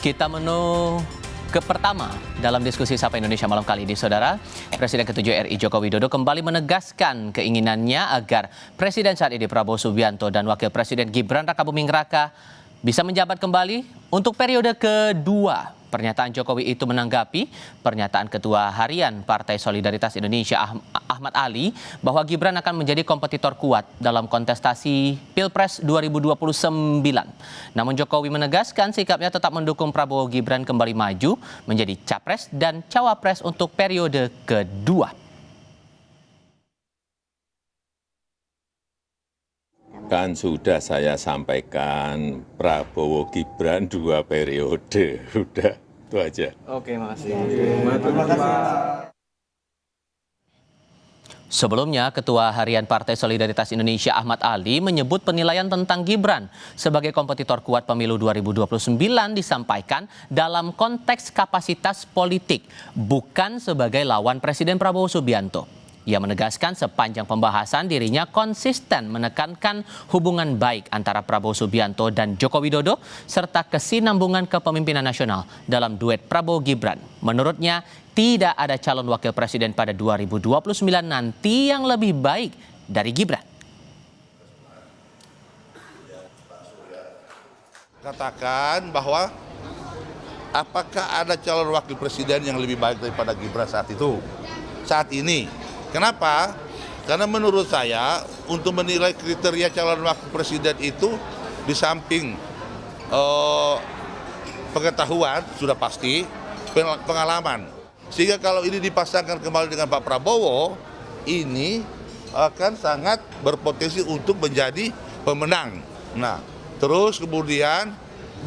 Kita ke pertama dalam diskusi Sapa Indonesia malam kali ini, Saudara. Presiden ke-7 RI Joko Widodo kembali menegaskan keinginannya agar Presiden saat ini Prabowo Subianto dan Wakil Presiden Gibran Rakabuming Raka bisa menjabat kembali untuk periode kedua. Pernyataan Jokowi itu menanggapi pernyataan Ketua Harian Partai Solidaritas Indonesia Ahmad Ali bahwa Gibran akan menjadi kompetitor kuat dalam kontestasi Pilpres 2029. Namun Jokowi menegaskan sikapnya tetap mendukung Prabowo Gibran kembali maju menjadi capres dan cawapres untuk periode kedua. Kan sudah saya sampaikan Prabowo Gibran 2 periode, udah itu aja. Oke, makasih. Sebelumnya, Ketua Harian Partai Solidaritas Indonesia Ahmad Ali menyebut penilaian tentang Gibran sebagai kompetitor kuat pemilu 2029 disampaikan dalam konteks kapasitas politik, bukan sebagai lawan Presiden Prabowo Subianto. Ia menegaskan sepanjang pembahasan dirinya konsisten menekankan hubungan baik antara Prabowo Subianto dan Joko Widodo serta kesinambungan kepemimpinan nasional dalam duet Prabowo Gibran. Menurutnya tidak ada calon wakil presiden pada 2029 nanti yang lebih baik dari Gibran. Katakan bahwa apakah ada calon wakil presiden yang lebih baik daripada Gibran saat ini? Kenapa? Karena menurut saya untuk menilai kriteria calon wakil presiden itu di samping pengetahuan sudah pasti, pengalaman. Sehingga kalau ini dipasangkan kembali dengan Pak Prabowo, ini akan sangat berpotensi untuk menjadi pemenang. Nah, terus kemudian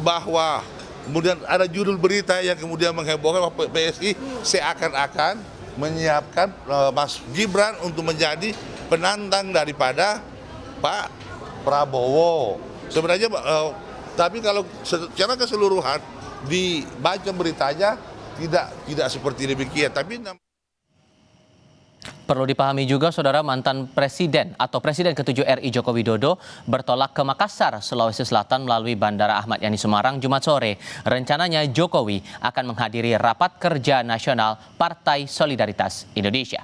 bahwa kemudian ada judul berita yang kemudian menghebohkan PSI seakan-akan menyiapkan Mas Gibran untuk menjadi penantang daripada Pak Prabowo. Sebenarnya, tapi kalau secara keseluruhan dibaca beritanya tidak seperti demikian. Tapi perlu dipahami juga, Saudara, mantan Presiden atau Presiden ke-7 RI Joko Widodo bertolak ke Makassar, Sulawesi Selatan melalui Bandara Ahmad Yani Semarang Jumat sore. Rencananya Jokowi akan menghadiri rapat kerja nasional Partai Solidaritas Indonesia.